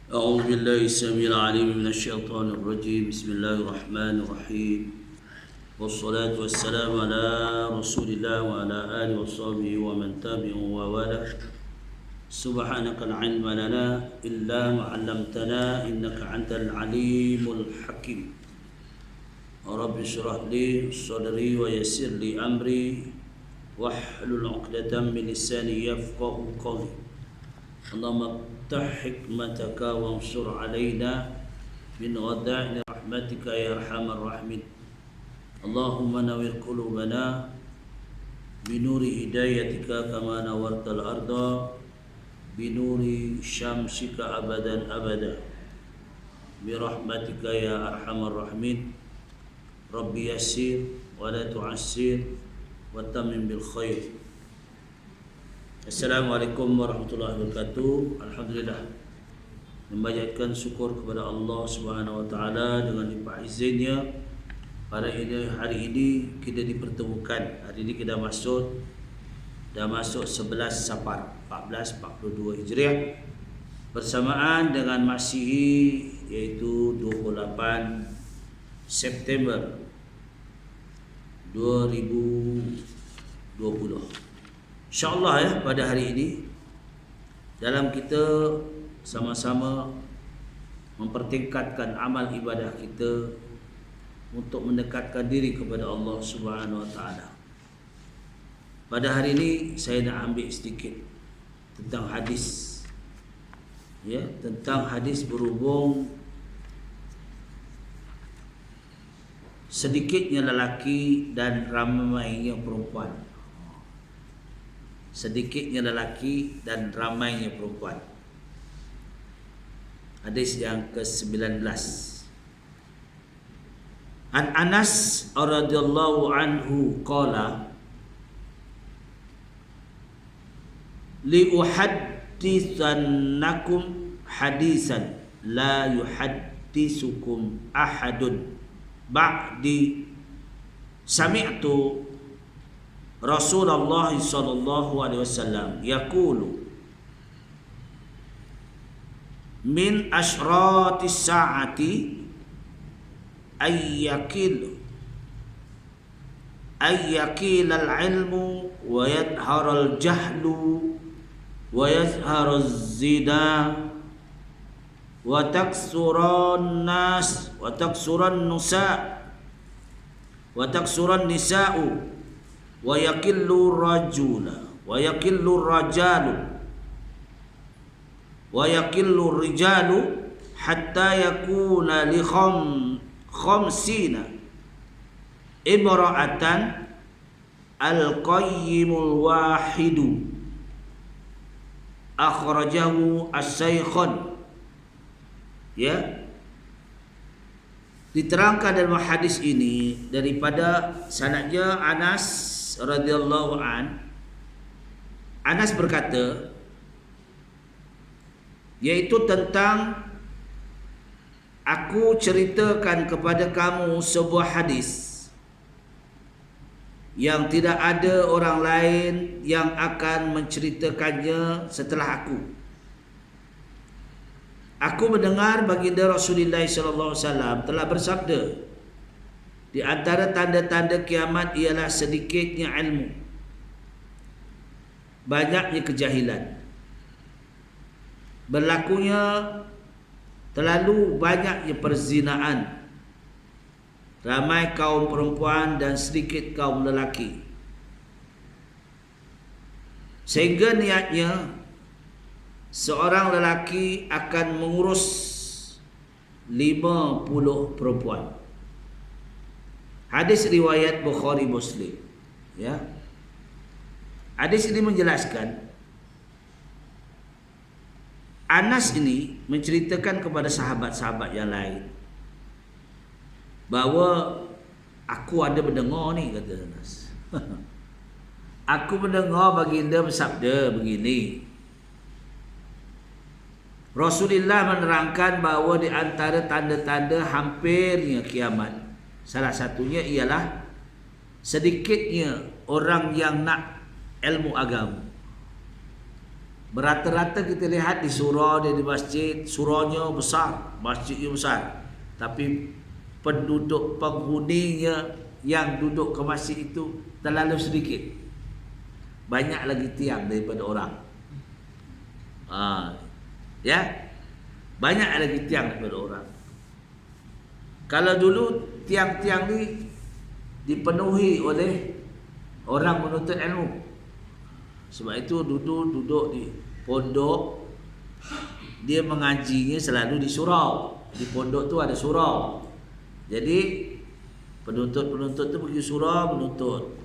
أعوذ بالله السميع العليم من الشيطان الرجيم. بسم الله الرحمن الرحيم، والصلاة والسلام على رسول الله وعلى آله وصحبه ومن تبعه ووالاه. سبحانك لا علم لنا إلا ما علمتنا إنك أنت العليم الحكيم. رب اشرح لي صدري ويسر لي أمري واحلل عقدة من لساني يفقه قولي. اللهم افتح حكمتك وانصر علينا من غدائن رحمتك يا أرحم الراحمين. اللهم نور قلوبنا بنور هدايتك كما نورت الأرض بنور شمسك أبدا أبدا برحمتك يا أرحم الراحمين. ربي يسير ولا تعسير وتمم بالخير. Assalamualaikum warahmatullahi wabarakatuh. Alhamdulillah, memanjatkan syukur kepada Allah Subhanahu wa taala dengan limpah izinnya pada hari ini kita dipertemukan. Hari ini kita dah masuk 11 Safar 1442 Hijriah bersamaan dengan Masihi, iaitu 28 September 2020. InsyaAllah ya, pada hari ini dalam kita sama-sama mempertingkatkan amal ibadah kita untuk mendekatkan diri kepada Allah Subhanahu wa taala. Pada hari ini saya nak ambil sedikit tentang hadis. Ya, tentang hadis berhubung sedikitnya lelaki dan ramainya perempuan. Sedikitnya lelaki dan ramainya perempuan. Hadis yang ke-19. An Anas radhiyallahu anhu qala li uhaddithannakum hadisan la yuhaddithukum ahadun ba'di sami'tu Rasulullah sallallahu alaihi wasallam yaqulu min ashratis saati ayyakil al-ilmu wa yadhharal jahlu wa yazharuz zina wa taksuran nas wa taksuran nisa wa taksuran nisa'u wa yakillu rajula wa yakillu rajalu wa yakillu rijalu hatta yakuna li khamsina imra'atan al-qayyimul wahidu akhrajahu as-syaikhan. Ya, diterangkan dalam hadis ini daripada sanadnya Anas radhiyallahu an. Anas berkata, yaitu tentang aku ceritakan kepada kamu sebuah hadis yang tidak ada orang lain yang akan menceritakannya setelah aku. Aku mendengar baginda Rasulullah sallallahu alaihi wasallam telah bersabda, di antara tanda-tanda kiamat ialah sedikitnya ilmu, banyaknya kejahilan, berlakunya terlalu banyaknya perzinaan, ramai kaum perempuan dan sedikit kaum lelaki, sehingga niatnya seorang lelaki akan mengurus 50 perempuan. Hadis riwayat Bukhari Muslim. Ya, hadis ini menjelaskan, Anas ini menceritakan kepada sahabat-sahabat yang lain bahawa aku ada mendengar ni, kata Anas. Aku mendengar baginda bersabda begini. Rasulullah menerangkan bahawa di antara tanda-tanda hampirnya kiamat, salah satunya ialah sedikitnya orang yang nak ilmu agama. Berata-rata kita lihat di surau dia di masjid, suraunya besar, masjidnya besar, tapi penduduk penghuninya yang duduk ke masjid itu terlalu sedikit. Banyak lagi tiang daripada orang. Ya, banyak lagi tiang daripada orang. Kalau dulu tiang-tiang ni dipenuhi oleh orang menuntut ilmu. Sebab itu duduk di pondok, dia mengajinya selalu di surau. Di pondok tu ada surau. Jadi penuntut-penuntut tu pergi surau menuntut.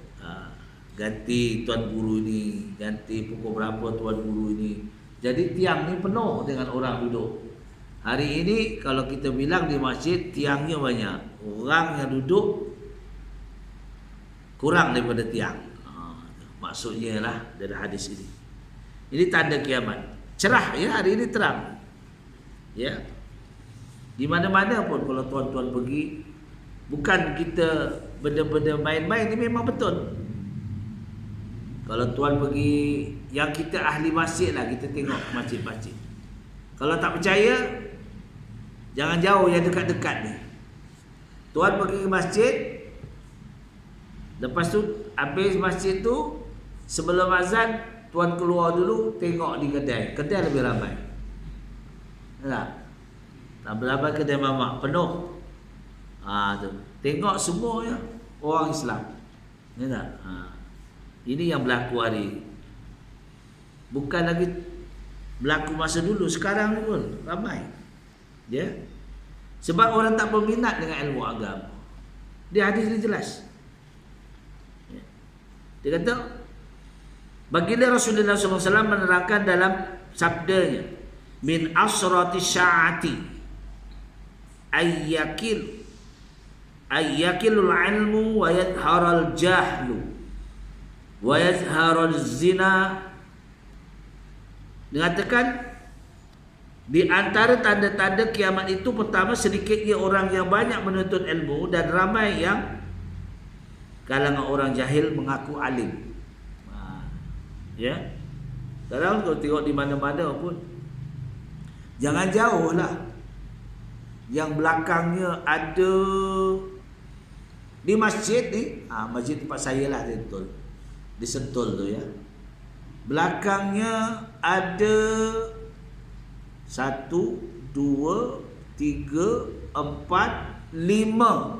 Ganti tuan guru ini, ganti pukul berapa tuan guru ini. Jadi tiang ni penuh dengan orang duduk. Hari ini kalau kita bilang di masjid tiangnya banyak, orang yang duduk kurang daripada tiang. Maksudnya lah dari hadis ini. Ini tanda kiamat. Cerah ya, hari ini terang. Ya. Di mana-mana pun kalau tuan-tuan pergi, bukan kita benda-benda main-main, ini memang betul. Kalau tuan pergi, yang kita ahli masjid lah, kita tengok masjid-masjid. Kalau tak percaya, jangan jauh, yang dekat-dekat ni. Tuan pergi ke masjid, lepas tu habis masjid tu, sebelum azan, tuan keluar dulu, tengok di kedai. Kedai lebih ramai. Tak berapa kedai mamak, penuh. Tu. Tengok semuanya orang Islam. Ya tak? Ini yang berlaku hari ini. Bukan lagi berlaku masa dulu, sekarang pun ramai. Ya. Sebab orang tak berminat dengan ilmu agama. Dia hadis ni jelas. Ya. Dia kata, baginda Rasulullah SAW menerangkan dalam sabdanya, min asrati syaati ayyakilul ilmu wa yadharal jahlu wa yazharul zina. Dikatakan di antara tanda-tanda kiamat itu, pertama sedikitnya orang yang banyak menuntut ilmu dan ramai yang kalangan orang jahil mengaku alim. Ya. Sekarang kalau tengok di mana-mana pun, jangan jauh lah. Yang belakangnya ada di masjid ni, masjid tempat saya lah di Sentul tu ya. Belakangnya ada 1, 2, 3, 4, 5.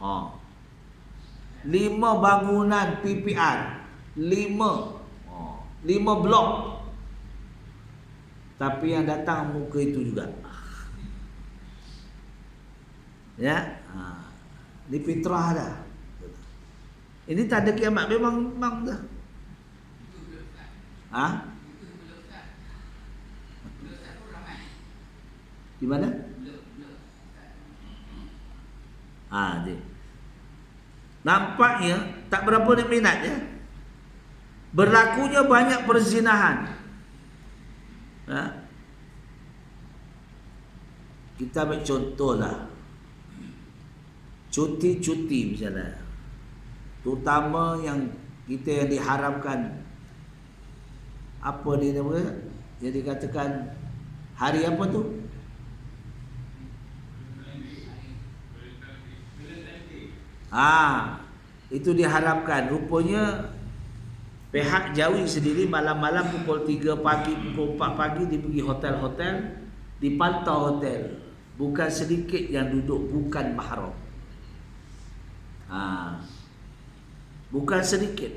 5 bangunan PPR. 5 blok. Tapi yang datang muka itu juga. Ya. Di fitrah dah. Ini tanda kiamat memang dah. Di mana? Nampaknya tak berapa minat ya. Berlakunya banyak perzinahan. Kita ambil contoh lah, cuti-cuti misalnya, terutama yang kita yang diharamkan, apa dia nama, yang dikatakan hari apa tu? Itu diharamkan. Rupanya pihak Jawi sendiri malam-malam pukul 3 pagi, pukul 4 pagi dia pergi hotel-hotel, dipantau hotel. Bukan sedikit yang duduk bukan mahram. Bukan sedikit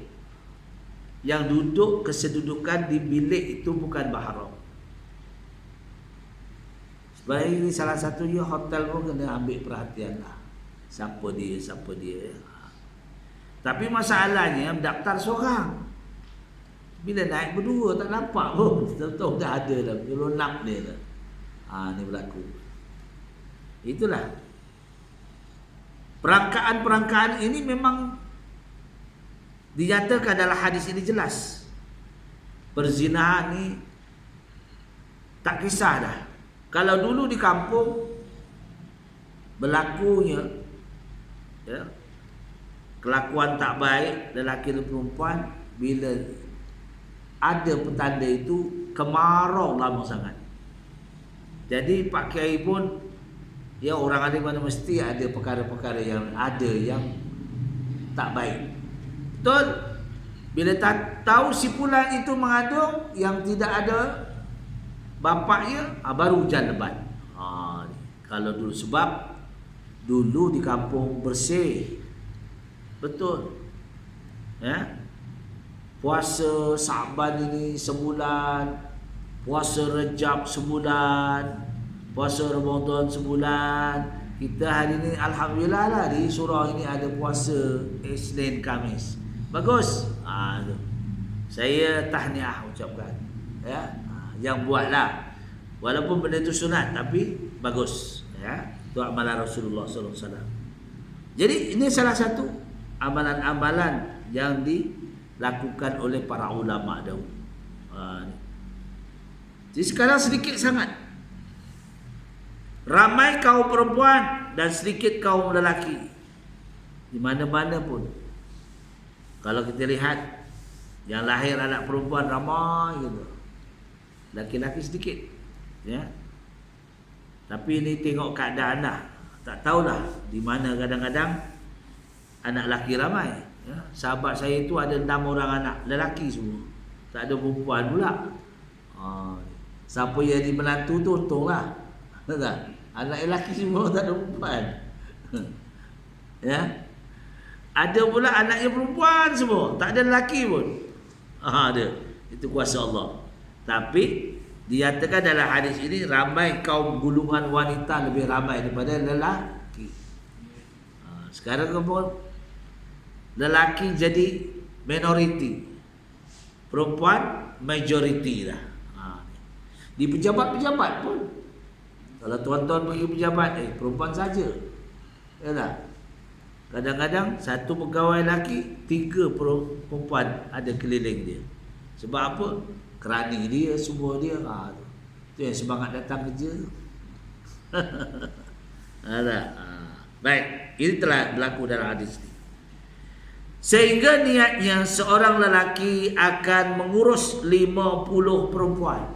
yang duduk kesedudukan di bilik itu bukan mahram. Sebab ini salah satunya hotel pun kena ambil perhatian lah. Siapa dia. Tapi masalahnya mendaftar seorang. Bila naik berdua tak nampak pun. Tahu dah ada dah. Gelonap dia dah. Ni berlaku. Itulah. Perangkaan-perangkaan ini memang dinyatakan dalam hadis ini jelas. Perzinahan ni tak kisah dah. Kalau dulu di kampung berlakunya ya, kelakuan tak baik lelaki dan perempuan, bila ada petanda itu kemarau lama sangat. Jadi Pak Kiai pun, ya orang alim mana mesti ada perkara-perkara yang tak baik. Betul? Bila tahu si fulan itu mengandung yang tidak ada bapaknya, baru hujan lebat. Kalau dulu, sebab dulu di kampung bersih. Betul. Ya. Puasa Sa'ban ini sebulan, puasa Rejab sebulan, puasa Ramadan sebulan. Kita hari ini alhamdulillah lah di surau ini ada puasa Isnin Khamis. Bagus. Saya tahniah ucapkan. Ya, yang buatlah. Walaupun benda itu sunat tapi bagus, ya. Itu amalan Rasulullah sallallahu alaihi wasallam. Jadi ini salah satu amalan-amalan yang dilakukan oleh para ulama dahulu. Jadi sekarang sedikit sangat. Ramai kaum perempuan dan sedikit kaum lelaki. Di mana-mana pun. Kalau kita lihat yang lahir anak perempuan ramai gitu. Laki-laki sedikit. Ya. Tapi ini tengok keadaan lah. Tak tahulah di mana kadang-kadang anak lelaki ramai. Ya. Sahabat saya itu ada 6 orang anak lelaki semua. Tak ada perempuan pula. Siapa yang jadi menantu tu untunglah. Tak? Anak lelaki semua tak ada perempuan. Ya. Ada pula anaknya perempuan semua, tak ada lelaki pun. Ada. Itu kuasa Allah. Tapi dinyatakan dalam hadis ini ramai kaum gulungan wanita lebih ramai daripada lelaki. Sekarang pun lelaki jadi minoriti, perempuan majoriti lah. Di pejabat-pejabat pun, kalau tuan-tuan pergi pejabat, perempuan saja. Ya tak? Kadang-kadang satu pegawai lelaki, 3 perempuan ada keliling dia. Sebab apa? Kerani dia, semua dia. Itu yang semangat datang kerja. Baik, ini telah berlaku dalam hadis ini. Sehingga niatnya seorang lelaki akan mengurus 50 perempuan.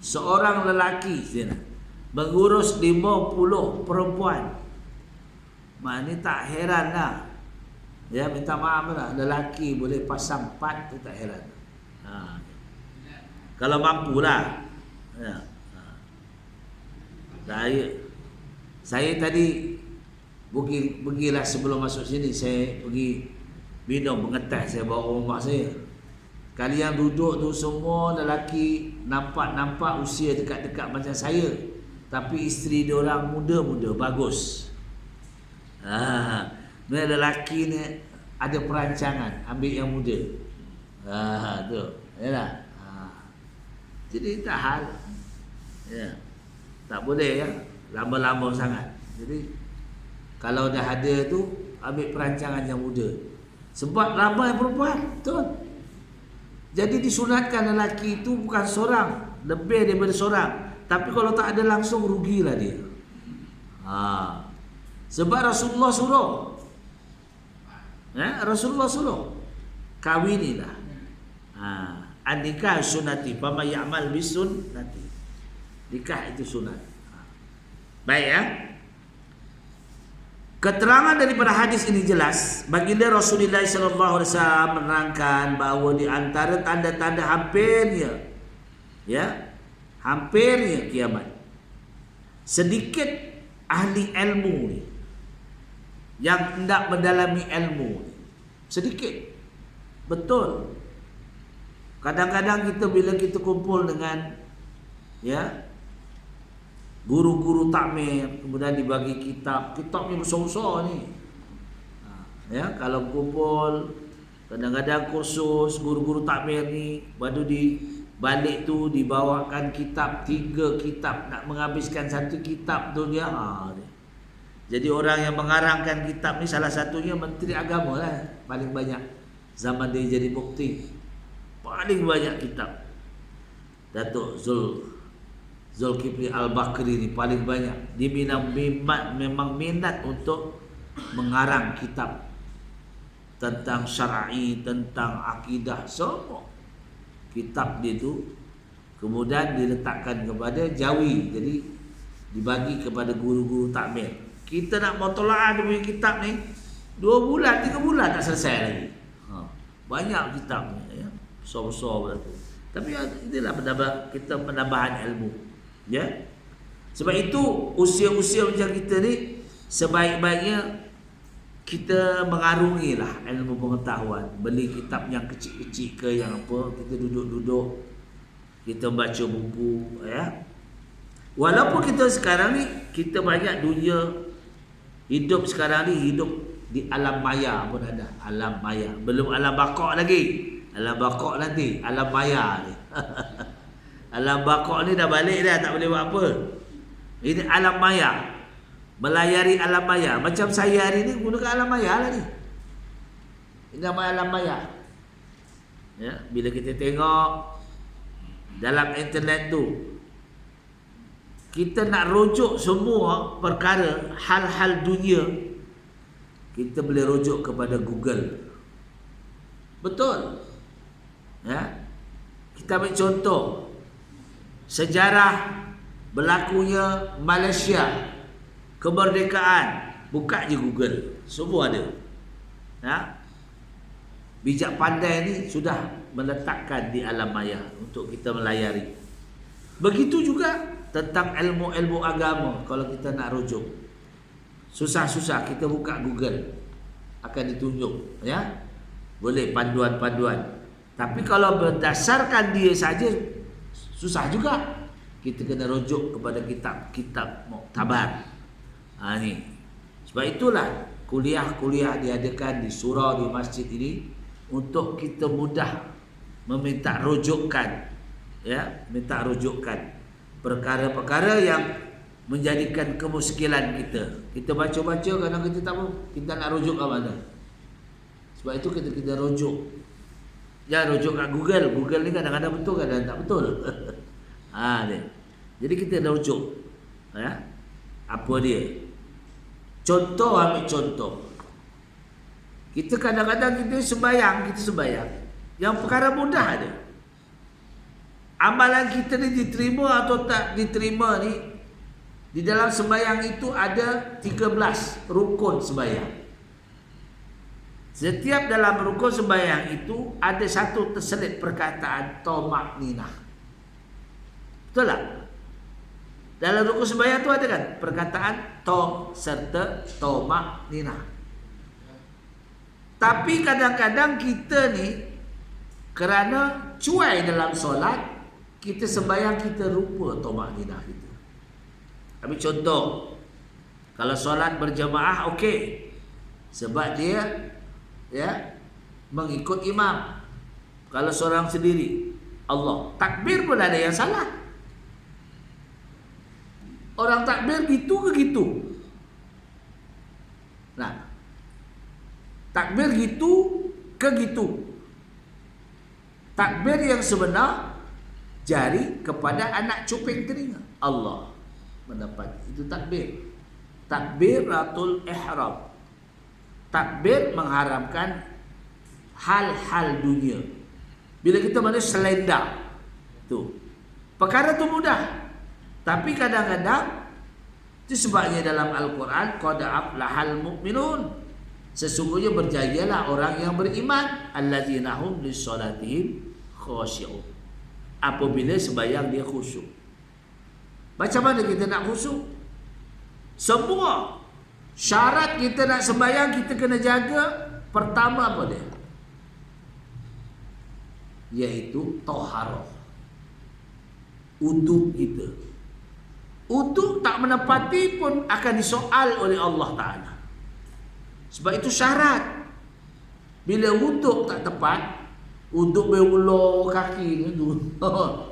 Seorang lelaki mengurus 50 perempuan. Maknanya tak heran lah. Ya, minta maaf lah. Lelaki boleh pasang 4 tu tak heran. Kalau mampu lah. Ya. Saya tadi pergilah sebelum masuk sini, saya pergi minum pengetas, saya bawa rumah saya. Kali yang duduk tu semua lelaki, nampak usia dekat-dekat macam saya. Tapi isteri dia orang muda-muda, bagus. Lelaki ni ada perancangan, ambil yang muda. Tu, yalah. Jadi tak hal. Ya. Tak boleh ya, lama-lama sangat. Jadi kalau dah ada tu, ambil perancangan yang muda. Sebab ramai perempuan, betul. Jadi disunatkan lelaki itu bukan seorang, lebih daripada seorang. Tapi kalau tak ada langsung, rugilah dia. Sebab Rasulullah suruh. Rasulullah suruh. Kawinilah. An-nikah sunnati, fama ya'mal bisunnati. Nikah itu sunat. Baik ya. Keterangan daripada hadis ini jelas. Baginda Rasulullah sallallahu alaihi wasallam menerangkan bahawa di antara tanda-tanda hampirnya kiamat, sedikit ahli ilmu ni yang hendak mendalami ilmu ni. Sedikit. Betul. Kadang-kadang kita bila kita kumpul dengan guru-guru takmir, kemudian dibagi kitabnya besar-besar ni. Kalau kumpul, kadang-kadang kursus guru-guru takmir ni, baru di balik tu dibawakan kitab, 3 kitab, nak menghabiskan 1 kitab tu dia. Jadi orang yang mengarangkan kitab ni salah satunya Menteri Agama lah, paling banyak zaman dia jadi mufti. Paling banyak kitab. Datuk Zulkifli Al-Bakri ni paling banyak. Dia memang minat untuk mengarang kitab. tentang syar'i, tentang akidah, semua kitab dia tu kemudian diletakkan kepada jawi, jadi dibagi kepada guru-guru takmir. Kita nak mutola'ah dia punya kitab ni 2 bulan, 3 bulan tak selesai lagi. Banyak kitab ni ya, besar-besar begitu. Tapi inilah kita penambahan ilmu. Ya. Sebab itu usia-usia macam kita ni sebaik-baiknya kita mengarungilah ilmu pengetahuan. Beli kitab yang kecil-kecil ke yang apa, kita duduk-duduk, kita baca buku ya. Walaupun kita sekarang ni kita banyak dunia hidup sekarang ni hidup di alam maya pun ada. Alam maya. Belum alam baqa' lagi. Alam baqa' nanti, alam maya ni. Alam baqa' ni dah balik dah, tak boleh buat apa. Ini alam maya. Melayari alam maya. Macam saya hari ni gunakan alam maya lah ni. Ini nama alam maya. Ya, bila kita tengok dalam internet tu, kita nak rujuk semua perkara hal-hal dunia, kita boleh rujuk kepada Google. Betul. Ya. Kita ambil contoh sejarah berlakunya Malaysia, kemerdekaan, buka je Google, semua ada. Ya. Bijak pandai ni sudah meletakkan di alam maya untuk kita melayari. Begitu juga tentang ilmu-ilmu agama. Kalau kita nak rujuk, susah-susah kita buka Google, akan ditunjuk ya. Boleh panduan-panduan. Tapi kalau berdasarkan dia saja susah juga. Kita kena rujuk kepada kitab-kitab muktabar. Ni. Sebab itulah kuliah-kuliah diadakan di surau, di masjid ini untuk kita mudah meminta rujukan ya, minta rujukan perkara-perkara yang menjadikan kemuskilan kita. Kita baca-baca kadang kita tak tahu kita nak rujuk ke mana. Sebab itu kita rujuk. Jangan rujuk kat Google. Google ni kadang-kadang betul, kadang-kadang tak betul. Dia. Jadi kita rujuk. Ya. Apa dia? Contoh, ambil contoh. Kita kadang-kadang kita sembahyang. Yang perkara mudah ada. Amalan kita ni diterima atau tak diterima ni, di dalam sembahyang itu ada 13 rukun sembahyang. Setiap dalam rukun sembahyang itu ada satu terselit perkataan tamakninah. Betul tak? Dalam rukun sembahyang itu ada kan perkataan to serta tamakninah. Tapi kadang-kadang kita ni kerana cuai dalam solat, kita sembahyang kita lupa tamakninah itu. Ambil contoh, kalau solat berjemaah okey, sebab dia ya mengikut imam. Kalau seorang sendiri, Allah takbir pun ada yang salah. Orang takbir gitu ke gitu. Nah, takbir gitu ke gitu. Takbir yang sebenar jari kepada anak cuping telinga. Allah mendapat itu takbir. Takbiratul ihram. Takbir mengharamkan hal-hal dunia. Bila kita mana selendang tu, perkara tu mudah. Tapi kadang-kadang itu sebabnya dalam Al-Quran qad aflahal mu'minun, sesungguhnya berjayalah orang yang beriman, allazina hum lissalatihim khashi'un, apabila sembahyang dia khusyuk. Macam mana kita nak khusyuk? Semua syarat kita nak sembahyang kita kena jaga. Pertama apa dia? Iaitu taharah. Uduk kita. Uduk tak menepati pun akan disoal oleh Allah Ta'ala. Sebab itu syarat. Bila uduk tak tepat, uduk berular kaki tu,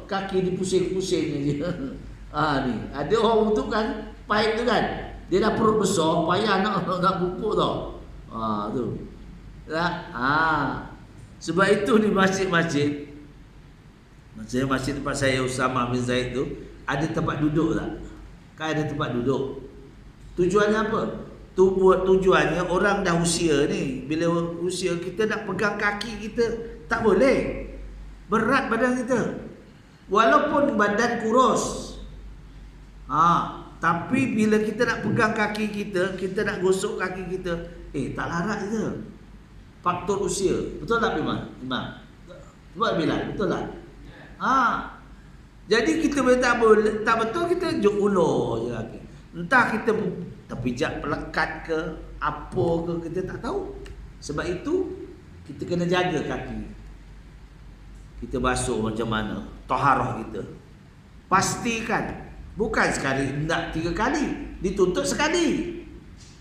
kaki dipusing-pusing aja. Ni ada orang uduk kan, pahit tu kan, dia dah perut besar, payah nak pupuk tau. Tu. Sebab itu di masjid-masjid, macam masjid tempat saya Usama bin Zaid tu, ada tempat duduk tak? Kan ada tempat duduk. Tujuannya apa? tujuannya orang dah usia ni, bila usia kita nak pegang kaki kita tak boleh. Berat badan kita. Walaupun badan kurus. Tapi bila kita nak pegang kaki kita, kita nak gosok kaki kita, tak larat kita. Faktor usia. Betul tak Imam? Buat Bilal, betul tak? Jadi kita tak boleh, tak betul kita ulur je kaki. Entah kita terpijak pelekat ke apa ke, kita tak tahu. Sebab itu kita kena jaga kaki. Kita basuh macam mana, taharah kita. Pastikan, bukan sekali, nak 3 kali, dituntut sekali.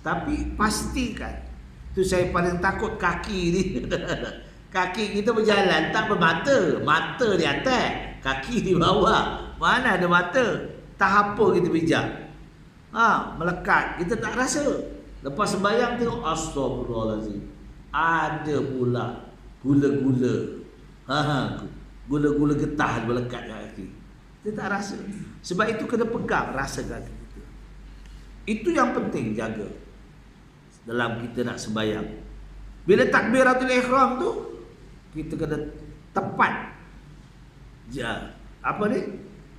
Tapi pastikan. Tu saya paling takut kaki ni. Kaki kita berjalan tak bermata, mata di atas, kaki di bawah. Mana ada mata? Tak apa kita pijak. Melekat, kita tak rasa. Lepas sembahyang tengok, astagfirullahalazim, ada pula gula-gula. Gula-gula getah melekat kat kaki. Kita tak rasa. Sebab itu kena pegang rasa kaki kita. Itu yang penting jaga dalam kita nak sembahyang. Bila takbiratul ihram tu, kita kena tepat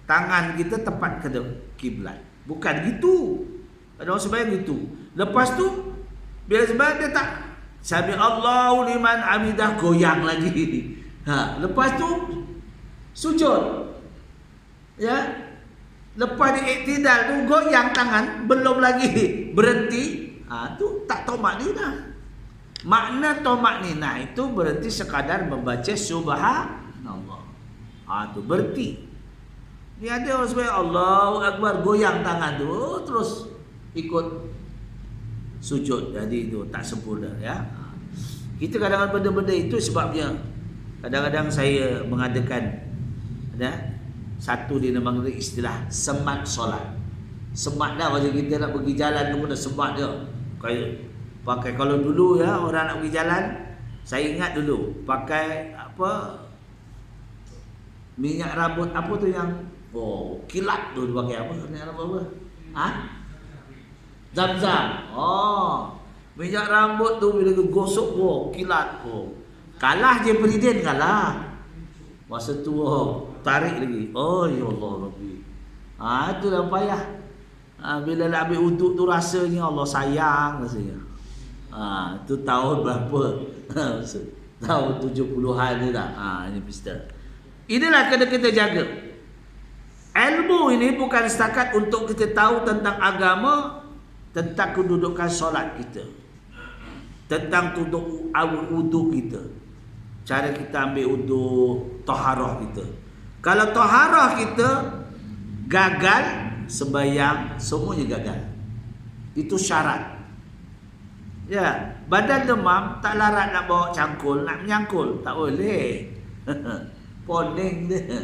tangan kita tepat ke kiblat. Bukan gitu. Ada orang sembahyang gitu. Lepas tu bila sembahyang dia tak sami Allahu liman hamidah, goyang lagi. Lepas tu sujud. Ya. Lepas di iktidal tu goyang tangan, belum lagi berhenti. Tu tak tahu maknina. Makna tamakninah itu berarti sekadar membaca subhanallah. Tu berhenti. Ni ada orang sebut Allahu Akbar, goyang tangan tu, terus ikut sujud. Jadi itu tak sempurna, ya. Kita kadang-kadang benda-benda itu sebabnya kadang-kadang saya mengadakan satu dinamakan istilah semat solat. Semat dah macam kita nak pergi jalan tu pun dah semat dia. Kayak pakai, kalau dulu ya orang nak pergi jalan, saya ingat dulu pakai minyak rambut apa tu yang kilat tu dipakai apa? Minyak rambut apa? Zam-zam. Minyak rambut tu bila gosok kilat kalah je presiden, kalah. Masa tu tarik lagi. Ya Allah Rabbi. Itu dah payah. Bila nak ambil uduk tu rasanya Allah sayang rasanya. Tu tahun berapa? Tahun 70-an ni dah. Ini pista. Inilah kena kita jaga. Ilmu ini bukan setakat untuk kita tahu tentang agama, tentang kedudukan solat kita, tentang uduk kita, cara kita ambil uduk, taharah kita. Kalau taharah kita gagal, sembahyang semuanya gagal. Itu syarat. Ya, badan demam tak larat nak bawa cangkul, nak menyangkul, tak boleh. Poning dia.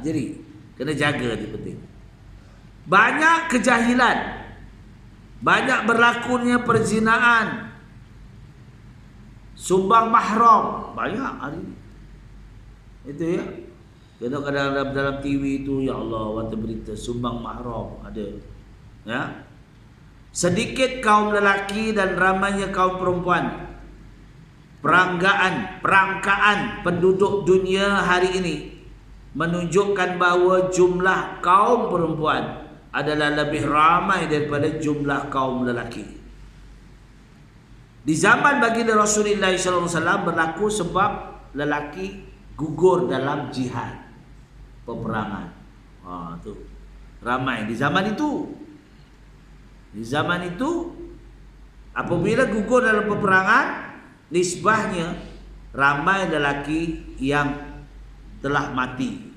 Jadi kena jaga, itu penting. Banyak kejahilan, banyak berlakunya perzinaan, sumbang mahram, banyak hari ini. Itu ya. Kadang-kadang dalam TV itu, ya Allah, waktu berita sumbang mahram ada. Ya. Sedikit kaum lelaki dan ramainya kaum perempuan. Perangkaan penduduk dunia hari ini menunjukkan bahawa jumlah kaum perempuan adalah lebih ramai daripada jumlah kaum lelaki. Di zaman baginda Rasulullah SAW berlaku sebab lelaki gugur dalam jihad, peperangan. Tu ramai di zaman itu. Di zaman itu apabila gugur dalam peperangan, nisbahnya ramai lelaki yang telah mati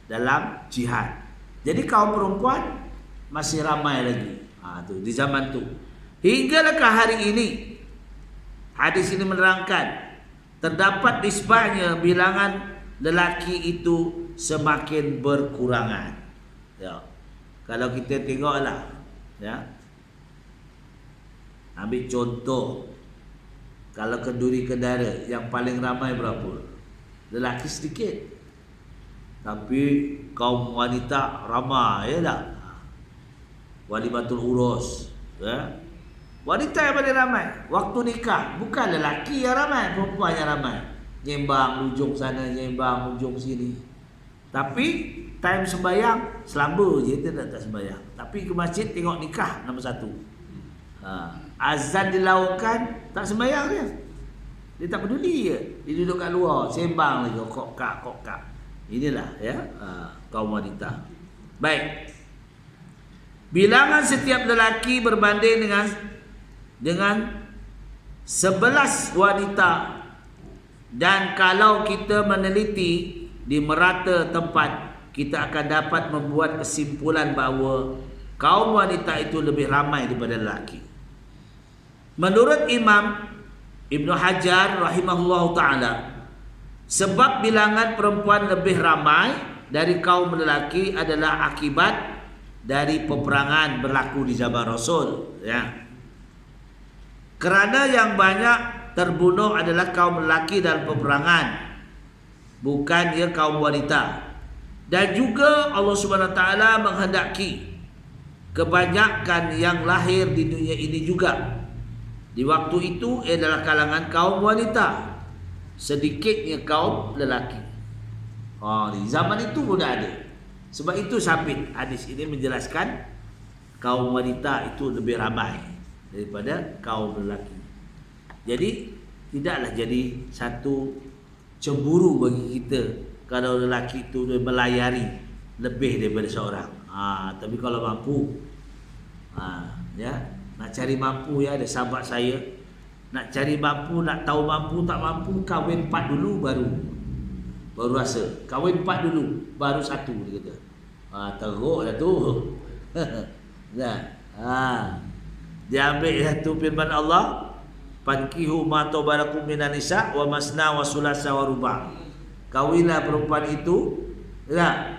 dalam jihad. Jadi kaum perempuan masih ramai lagi. Tu di zaman tu. Hinggalah ke hari ini, hadis ini menerangkan terdapat nisbahnya bilangan lelaki itu semakin berkurangan. Ya. Kalau kita tengoklah, ya. Ambil contoh, kalau kenduri kendara yang paling ramai berapa? Lelaki sedikit, tapi kaum wanita ramai, ya tak? Walimatul urus, ya? Wanita yang paling ramai waktu nikah, bukan lelaki yang ramai, perempuan yang ramai. Nyembang ujung sana, nyembang ujung sini. Tapi time sembahyang selamba je, dia tak sembahyang. Tapi ke masjid tengok nikah nombor satu. Azan dilakukan, tak sembahyang dia. Dia tak peduli je. Dia duduk kat luar, sembang lagi, kok. Inilah ya, kaum wanita. Baik. Bilangan setiap lelaki berbanding dengan 11 wanita. Dan kalau kita meneliti di merata tempat, kita akan dapat membuat kesimpulan bahawa kaum wanita itu lebih ramai daripada lelaki. Menurut Imam Ibn Hajar rahimahullah ta'ala, sebab bilangan perempuan lebih ramai dari kaum lelaki adalah akibat dari peperangan berlaku di zaman Rasul, ya. Kerana yang banyak terbunuh adalah kaum lelaki dalam peperangan, bukan dia kaum wanita. Dan juga Allah Subhanahu Wa Taala menghendaki kebanyakan yang lahir di dunia ini juga di waktu itu adalah kalangan kaum wanita, sedikitnya kaum lelaki. Di zaman itu pun ada. Sebab itu sabit hadis ini menjelaskan kaum wanita itu lebih ramai daripada kaum lelaki. Jadi tidaklah jadi satu cemburu bagi kita kalau lelaki itu melayari lebih daripada seorang. Tapi kalau mampu, ya, nak cari mampu, ya, ada sahabat saya nak cari mampu, nak tahu mampu tak mampu, kahwin 4 dulu baru rasa. Kahwin 4 dulu baru 1, dia kata. Teruk dah tu. Dia ambil satu firman Allah, fankihu ma tabarakum minan nisa wa masna wa sulasa wa ruba'. Kawinlah perempuan itu, ya,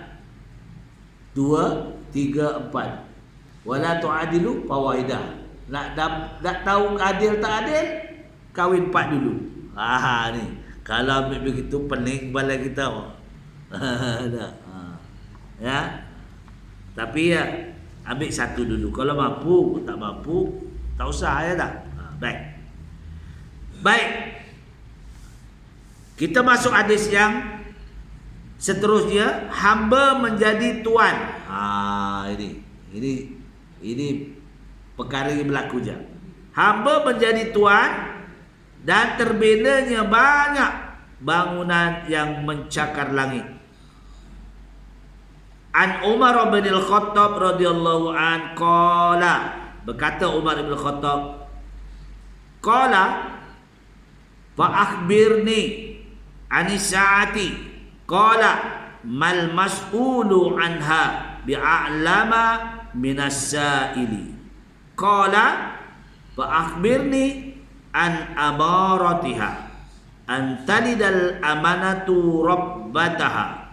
2, 3, 4. Wala tu'adilu fawaidah. Nak tahu adil tak adil, kahwin 4 dulu. Ni kalau ambil begitu pening kepala kita. Ya. Tapi ya, ambil 1 dulu. Kalau mampu, tak mampu, tak usah, ya tak? Baik. Kita masuk hadis yang seterusnya, hamba menjadi tuan. Ini perkara yang berlaku je. Hamba menjadi tuan dan terbinanya banyak bangunan yang mencakar langit. An Umar bin Al-Khattab radhiyallahu an qala, berkata Umar bin Al-Khattab, qala fa akhbirni anisa'ati, qala mal mas'ulu anha bi'a'lama minas sa'ili, qala fa akhbirni an amaratiha an talidal amanatu rabbataha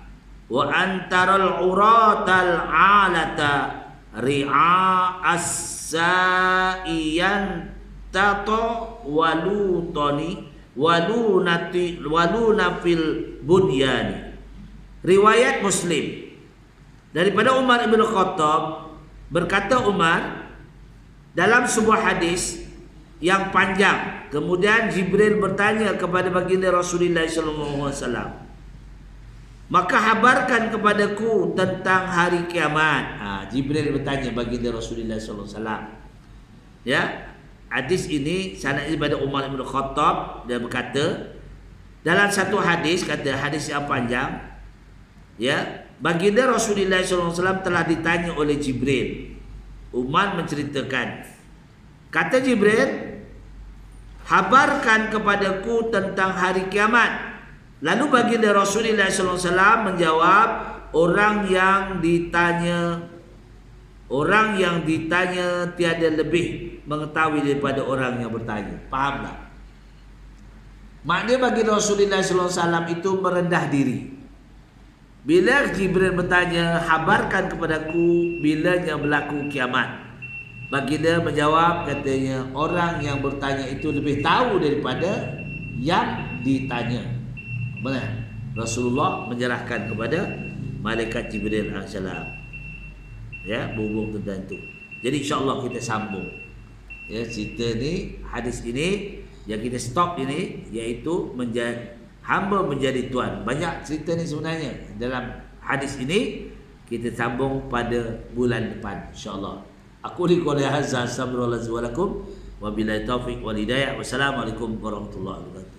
wa antaral uratal alata ri'a'as sa'iyan tato walutoni waluna fil bunyani. Riwayat Muslim daripada Umar bin Khattab, berkata Umar dalam sebuah hadis yang panjang, kemudian Jibril bertanya kepada baginda Rasulullah SAW, maka habarkan kepadaku tentang hari kiamat. Jibril bertanya baginda Rasulullah SAW. Ya, hadis ini sanadnya daripada Umar bin Khattab. Dia berkata dalam satu hadis, kata hadis yang panjang, ya, baginda Rasulullah SAW telah ditanya oleh Jibril. Umar menceritakan, kata Jibril, habarkan kepadaku tentang hari kiamat. Lalu baginda Rasulullah SAW menjawab, orang yang ditanya tiada lebih mengetahui daripada orang yang bertanya. Faham tak? Maknanya baginda Rasulullah SAW itu merendah diri. Bila Jibril bertanya, habarkan kepadaku bilanya berlaku kiamat, baginda menjawab, katanya, orang yang bertanya itu lebih tahu daripada yang ditanya. Benar? Rasulullah menyerahkan kepada malaikat Jibril AS, ya, berhubung tentang itu. Jadi insya-Allah kita sambung Ya, cerita ni, hadis ini yang kita stop ini, iaitu hamba menjadi tuan. Banyak cerita ni sebenarnya dalam hadis ini. Kita sambung pada bulan depan, insya-Allah. Aku liqauli hadza, astagfirullahalazim wa lakum, wa billahi taufiq wal hidayah. Wassalamualaikum warahmatullahi wabarakatuh.